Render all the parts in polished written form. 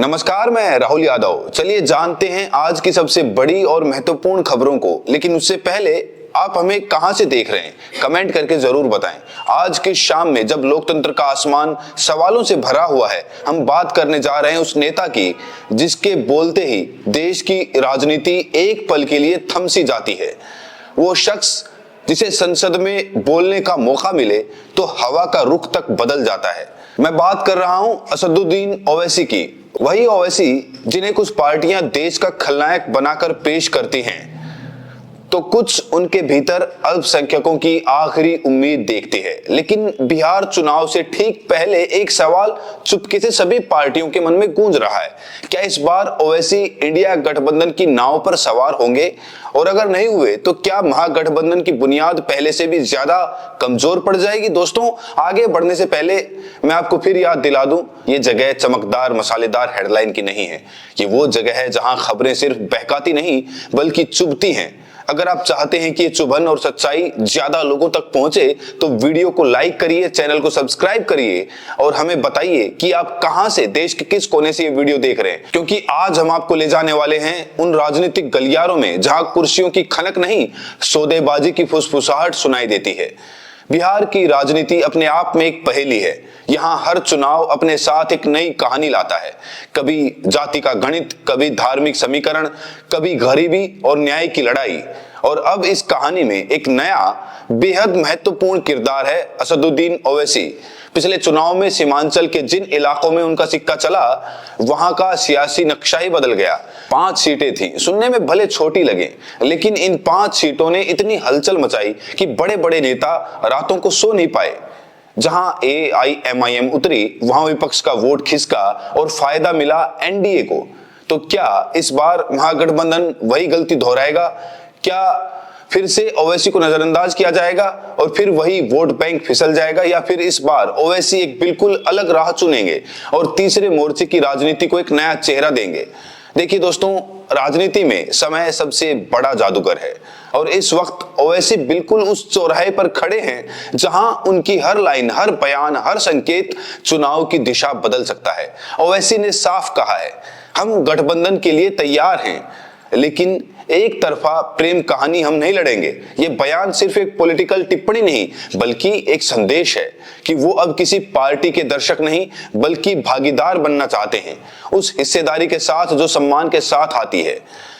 नमस्कार, मैं राहुल यादव। चलिए जानते हैं आज की सबसे बड़ी और महत्वपूर्ण खबरों को। लेकिन उससे पहले आप हमें कहां से देख रहे हैं, कमेंट करके जरूर बताएं। आज की शाम में जब लोकतंत्र का आसमान सवालों से भरा हुआ है, हम बात करने जा रहे हैं उस नेता की जिसके बोलते ही देश की राजनीति एक पल के लिए थम सी जाती है। वो शख्स जिसे संसद में बोलने का मौका मिले तो हवा का रुख तक बदल जाता है। मैं बात कर रहा हूं असदुद्दीन ओवैसी की। वही ओवैसी जिन्हें कुछ पार्टियां देश का खलनायक बनाकर पेश करती हैं, तो कुछ उनके भीतर अल्पसंख्यकों की आखिरी उम्मीद देखती है। लेकिन बिहार चुनाव से ठीक पहले एक सवाल चुपके से सभी पार्टियों के मन में गूंज रहा है। क्या इस बार ओवैसी इंडिया गठबंधन की नाव पर सवार होंगे? और अगर नहीं हुए तो क्या महागठबंधन की बुनियाद पहले से भी ज्यादा कमजोर पड़ जाएगी? दोस्तों, आगे बढ़ने से पहले मैं आपको फिर याद दिला दूं, ये जगह चमकदार मसालेदार हेडलाइन की नहीं है। ये वो जगह है जहां खबरें सिर्फ बहकाती नहीं बल्कि चुभती हैं। अगर आप चाहते हैं कि ये चुभन और सच्चाई ज्यादा लोगों तक पहुंचे तो वीडियो को लाइक करिए, चैनल को सब्सक्राइब करिए और हमें बताइए कि आप कहां से, देश के किस कोने से ये वीडियो देख रहे हैं। क्योंकि आज हम आपको ले जाने वाले हैं उन राजनीतिक गलियारों में जहां कुर्सियों की खनक नहीं, सौदेबाजी की फुसफुसाहट सुनाई देती है। बिहार की राजनीति अपने आप में एक पहेली है। यहाँ हर चुनाव अपने साथ एक नई कहानी लाता है। कभी जाति का गणित, कभी धार्मिक समीकरण, कभी गरीबी और न्याय की लड़ाई। और अब इस कहानी में एक नया बेहद महत्वपूर्ण किरदार है असदुद्दीन ओवैसी। पिछले चुनाव में सीमांचल के जिन इलाकों में उनका सिक्का चला, वहां का सियासी नक्शा ही बदल गया। 5 सीटें थी, सुनने में भले छोटी लगे, लेकिन इन 5 सीटों ने इतनी हलचल मचाई कि बड़े बड़े नेता रातों को सो नहीं पाए। जहां AIMIM उतरी, वहां विपक्ष का वोट खिसका और फायदा मिला एनडीए को। तो क्या इस बार महागठबंधन वही गलती दोहराएगा? क्या फिर से ओवैसी को नजरअंदाज किया जाएगा और फिर वही वोट बैंक फिसल जाएगा? या फिर इस बार ओवैसी एक बिल्कुल अलग राह चुनेंगे और तीसरे मोर्चे की राजनीति को एक नया चेहरा देंगे? देखिए दोस्तों, राजनीति में समय सबसे बड़ा जादूगर है और इस वक्त ओवैसी बिल्कुल उस चौराहे पर खड़े हैं जहां उनकी हर लाइन, हर बयान, हर संकेत चुनाव की दिशा बदल सकता है। ओवैसी ने साफ कहा है, हम गठबंधन के लिए तैयार हैं, लेकिन एक तरफा प्रेम कहानी हम नहीं लड़ेंगे। ये बयान सिर्फ एक पॉलिटिकल टिप्पणी नहीं बल्कि एक संदेश है कि वो अब किसी पार्टी के दर्शक नहीं बल्कि भागीदार बनना चाहते हैं, उस हिस्सेदारी के साथ जो सम्मान के साथ आती है।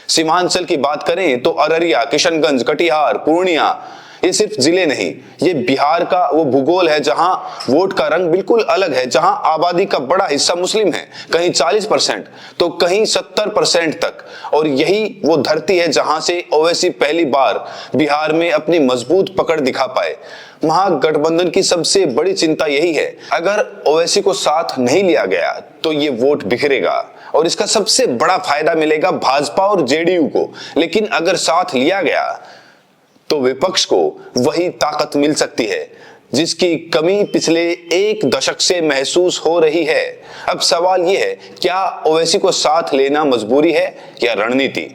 सीमांचल की बात करें तो अररिया, किशनगंज, कटिहार, पूर्णिया, ये सिर्फ जिले नहीं, ये बिहार का वो भूगोल है जहां वोट का रंग बिल्कुल अलग है, जहां आबादी का बड़ा हिस्सा मुस्लिम है, कहीं 40% तो कहीं 70% तक। और यही वो धरती है जहां से ओवैसी पहली बार बिहार में अपनी मजबूत पकड़ दिखा पाए। महागठबंधन की सबसे बड़ी चिंता यही है, अगर ओवैसी को साथ नहीं लिया गया तो ये वोट बिखरेगा और इसका सबसे बड़ा फायदा मिलेगा भाजपा और जेडीयू को। लेकिन अगर साथ लिया गया तो विपक्ष को वही ताकत मिल सकती है जिसकी कमी पिछले 1 दशक से महसूस हो रही है। अब सवाल यह है, क्या ओवैसी को साथ लेना मजबूरी है या रणनीति?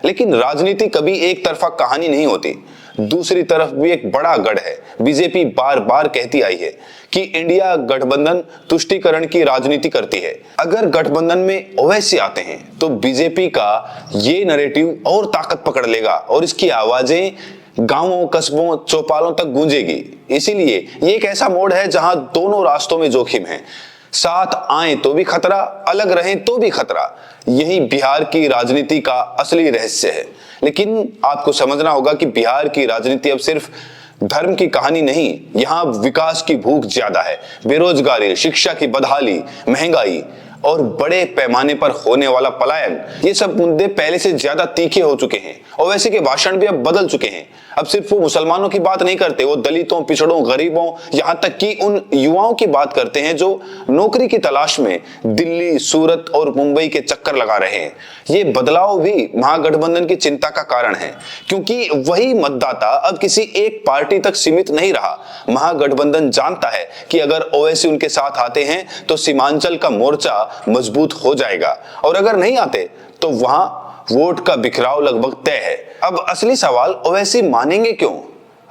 लेकिन राजनीति कभी एक तरफा कहानी नहीं होती। दूसरी तरफ भी एक बड़ा गढ़ है। बीजेपी बार बार कहती आई है कि इंडिया गठबंधन तुष्टीकरण की राजनीति करती है। अगर गठबंधन में ओवैसी आते हैं तो बीजेपी का ये नैरेटिव और ताकत पकड़ लेगा और इसकी आवाजें गांवों, कस्बों, चौपालों तक गूंजेगी। इसीलिए ये एक ऐसा मोड़ है जहां दोनों रास्तों में जोखिम है। साथ आए तो भी खतरा, अलग रहें तो भी खतरा। यही बिहार की राजनीति का असली रहस्य है। लेकिन आपको समझना होगा कि बिहार की राजनीति अब सिर्फ धर्म की कहानी नहीं, यहाँ विकास की भूख ज्यादा है। बेरोजगारी, शिक्षा की बदहाली, महंगाई और बड़े पैमाने पर होने वाला पलायन, ये सब मुद्दे पहले से ज्यादा तीखे हो चुके हैं। ओवैसी के भाषण भी अब बदल चुके हैं। अब सिर्फ वो मुसलमानों की बात नहीं करते, वो दलितों, पिछड़ों, गरीबों, यहाँ तक कि उन युवाओं की बात करते हैं जो नौकरी की तलाश में दिल्ली, सूरत और मुंबई के चक्कर लगा रहे हैं। ये बदलाव भी महागठबंधन की चिंता का कारण है, क्योंकि वही मतदाता अब किसी एक पार्टी तक सीमित नहीं रहा। महागठबंधन जानता है कि अगर ओवैसी उनके साथ आते हैं तो सीमांचल का मोर्चा मजबूत हो जाएगा और अगर नहीं आते तो वहां वोट का बिखराव लगभग तय है। अब असली सवाल, ओवैसी मानेंगे क्यों?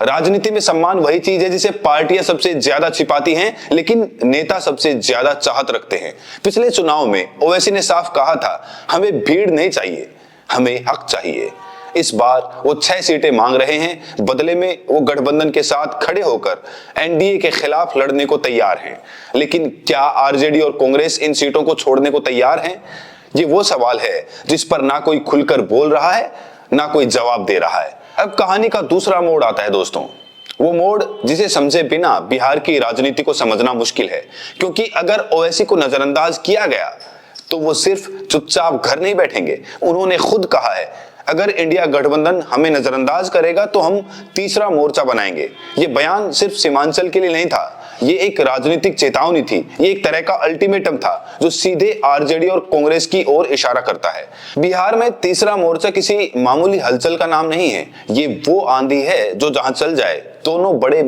राजनीति में सम्मान वही चीज है जिसे पार्टियां सबसे ज्यादा छिपाती हैं, लेकिन नेता सबसे ज्यादा चाहत रखते हैं। पिछले चुनाव में ओवैसी ने साफ कहा था, हमें भीड़ नहीं चाहिए, हमें हक चाहिए। इस बार वो 6 सीटें मांग रहे हैं, बदले में वो गठबंधन के साथ खड़े होकर एनडीए के खिलाफ लड़ने को तैयार हैं। लेकिन क्या आरजेडी और कांग्रेस इन सीटों को छोड़ने को तैयार हैं? ये वो सवाल है जिस पर ना कोई खुलकर बोल रहा है, ना कोई जवाब दे रहा है। अब कहानी का दूसरा मोड़ आता है दोस्तों, वो मोड़ जिसे समझे बिना बिहार की राजनीति को समझना मुश्किल है। क्योंकि अगर ओवैसी को नजरअंदाज किया गया तो वो सिर्फ चुपचाप घर नहीं बैठेंगे। उन्होंने खुद कहा है, अगर इंडिया गठबंधन हमें नजरअंदाज करेगा तो हम तीसरा मोर्चा बनाएंगे। ये बयान सिर्फ सीमांचल के लिए नहीं था, ये एक राजनीतिक चेतावनी थी, ये एक तरह का अल्टीमेटम था जो सीधे आरजेडी और कांग्रेस की ओर इशारा करता है। बिहार में तीसरा मोर्चा किसी मामूली हलचल का नाम नहीं है, ये वो आंधी है जो जहां चल जाए दोनों बड़े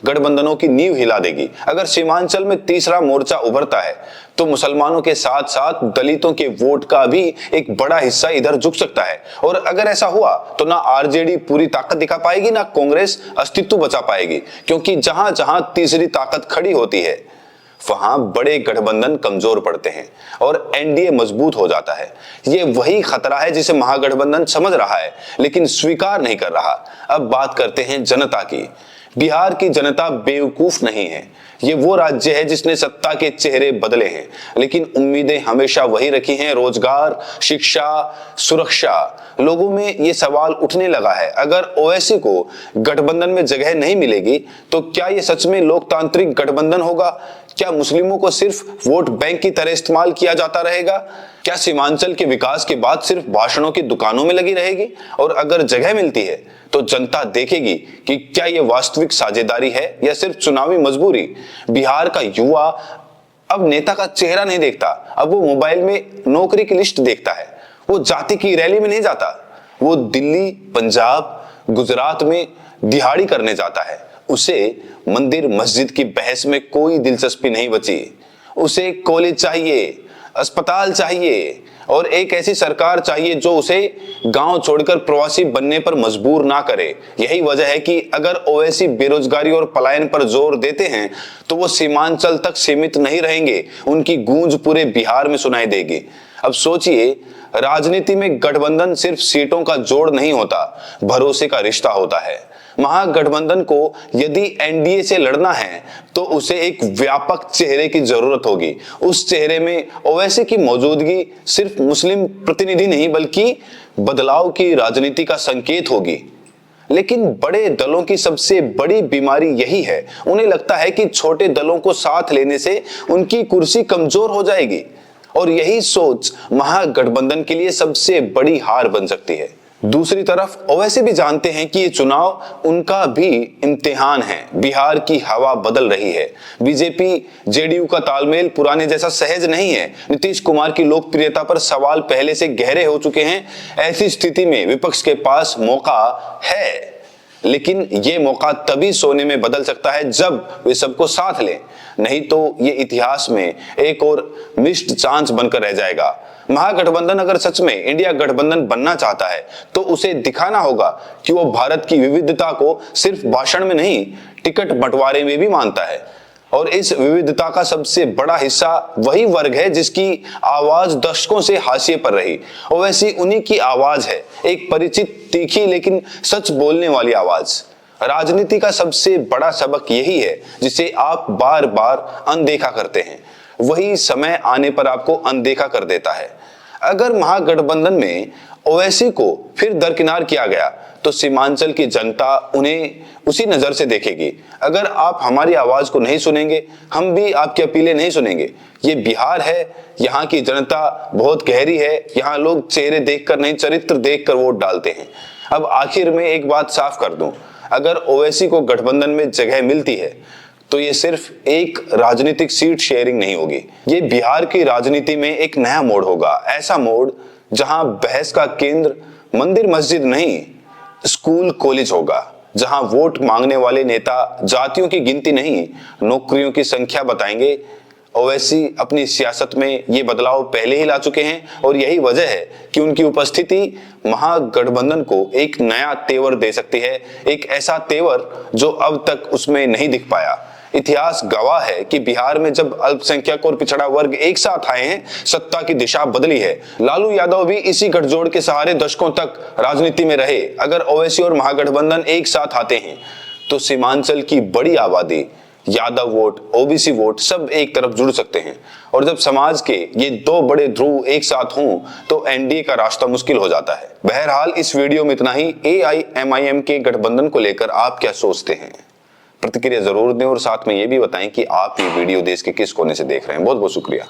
गठबंधनों की नींव हिला देगी। अगर सीमांचल में तीसरा मोर्चा उभरता है तो मुसलमानों के साथ साथ दलितों के वोट का भी एक बड़ा हिस्सा इधर झुक सकता है। और अगर ऐसा हुआ तो ना आरजेडी पूरी ताकत दिखा पाएगी, ना कांग्रेस अस्तित्व बचा पाएगी। क्योंकि जहां जहां तीसरी ताकत खड़ी होती है वहां बड़े गठबंधन कमजोर पड़ते हैं और एनडीए मजबूत हो जाता है। ये वही खतरा है जिसे महागठबंधन समझ रहा है लेकिन स्वीकार नहीं कर रहा। अब बात करते हैं जनता की। बिहार की जनता बेवकूफ नहीं है। ये वो राज्य है जिसने सत्ता के चेहरे बदले हैं, लेकिन उम्मीदें हमेशा वही रखी हैं, रोजगार, शिक्षा, सुरक्षा। लोगों में ये सवाल उठने लगा है, अगर ओवैसी को गठबंधन में जगह नहीं मिलेगी तो क्या ये सच में लोकतांत्रिक गठबंधन होगा? क्या मुस्लिमों को सिर्फ वोट बैंक की तरह इस्तेमाल किया जाता रहेगा? क्या सीमांचल के विकास के बाद सिर्फ भाषणों की दुकानों में लगी रहेगी? और अगर जगह मिलती है तो जनता देखेगी कि क्या ये वास्तविक साझेदारी है या सिर्फ चुनावी मजबूरी? बिहार का युवा अब नेता का चेहरा नहीं देखता, अब वो मोबाइल में नौकरी की लिस्ट देखता है। वो जाति की रैली में नहीं जाता, वो दिल्ली, पंजाब, गुजरात में दिहाड़ी करने जाता है। उसे मंदिर मस्जिद की बहस में कोई दिलचस्पी नहीं बची। उसे कॉलेज चाहिए, अस्पताल चाहिए और एक ऐसी सरकार चाहिए जो उसे गांव छोड़कर प्रवासी बनने पर मजबूर ना करे। यही वजह है कि अगर ओवैसी बेरोजगारी और पलायन पर जोर देते हैं तो वो सीमांचल तक सीमित नहीं रहेंगे, उनकी गूंज पूरे बिहार में सुनाई देगी। अब सोचिए, राजनीति में गठबंधन सिर्फ सीटों का जोड़ नहीं होता, भरोसे का रिश्ता होता है। महागठबंधन को यदि एनडीए से लड़ना है तो उसे एक व्यापक चेहरे की जरूरत होगी। उस चेहरे में ओवैसी की मौजूदगी सिर्फ मुस्लिम प्रतिनिधि नहीं बल्कि बदलाव की राजनीति का संकेत होगी। लेकिन बड़े दलों की सबसे बड़ी बीमारी यही है, उन्हें लगता है कि छोटे दलों को साथ लेने से उनकी कुर्सी कमजोर हो जाएगी और यही सोच महागठबंधन के लिए सबसे बड़ी हार बन सकती है। दूसरी तरफ ओवैसी भी जानते हैं कि ये चुनाव उनका भी इम्तिहान है। बिहार की हवा बदल रही है, बीजेपी जेडीयू का तालमेल पुराने जैसा सहज नहीं है, नीतीश कुमार की लोकप्रियता पर सवाल पहले से गहरे हो चुके हैं। ऐसी स्थिति में विपक्ष के पास मौका है, लेकिन ये मौका तभी सोने में बदल सकता है जब वे सबको साथ लें, नहीं तो ये इतिहास में एक और मिस्ड चांस बनकर रह जाएगा। महागठबंधन अगर सच में इंडिया गठबंधन बनना चाहता है तो उसे दिखाना होगा कि वो भारत की विविधता को सिर्फ भाषण में नहीं, टिकट बंटवारे में भी मानता है। और इस विविधता का सबसे बड़ा हिस्सा वही वर्ग है जिसकी आवाज दशकों से हाशिए पर रही। ओवैसी उन्हीं की आवाज है, एक परिचित, तीखी लेकिन सच बोलने वाली आवाज। राजनीति का सबसे बड़ा सबक यही है जिसे आप बार बार अनदेखा करते हैं, वही समय आने पर आपको अनदेखा कर देता है। अगर महागठबंधन में ओवैसी को फिर दरकिनार किया गया तो सीमांचल की जनता उन्हें उसी नजर से देखेगी। अगर आप हमारी आवाज को नहीं सुनेंगे, हम भी आपकी अपीलें नहीं सुनेंगे। ये बिहार है, यहाँ की जनता बहुत गहरी है, यहाँ लोग चेहरे देखकर नहीं, चरित्र देखकर वोट डालते हैं। अब आखिर में एक बात साफ कर दूं, अगर ओवैसी को गठबंधन में जगह मिलती है तो ये सिर्फ एक राजनीतिक सीट शेयरिंग नहीं होगी, ये बिहार की राजनीति में एक नया मोड़ होगा। ऐसा मोड़ जहां बहस का केंद्र मंदिर मस्जिद नहीं, स्कूल कॉलेज होगा, जहां वोट मांगने वाले नेता जातियों की गिनती नहीं, नौकरियों की संख्या बताएंगे ओवैसी अपनी सियासत में ये बदलाव पहले ही ला चुके हैं और यही वजह है कि उनकी उपस्थिति महागठबंधन को एक नया तेवर दे सकती है, एक ऐसा तेवर जो अब तक उसमें नहीं दिख पाया। इतिहास गवाह है कि बिहार में जब अल्पसंख्यक और पिछड़ा वर्ग एक साथ आए हैं, सत्ता की दिशा बदली है। लालू यादव भी इसी गठजोड़ के सहारे दशकों तक राजनीति में रहे। अगर ओवैसी और महागठबंधन एक साथ आते हैं तो सीमांचल की बड़ी आबादी, यादव वोट, ओबीसी वोट सब एक तरफ जुड़ सकते हैं और जब समाज के ये दो बड़े ध्रुव एक साथ हों तो एनडीए का रास्ता मुश्किल हो जाता है। बहरहाल इस वीडियो में इतना ही। AIMIM के गठबंधन को लेकर आप क्या सोचते हैं? प्रतिक्रिया जरूर दें और साथ में ये भी बताएं कि आप ये वीडियो देश के किस कोने से देख रहे हैं। बहुत बहुत शुक्रिया।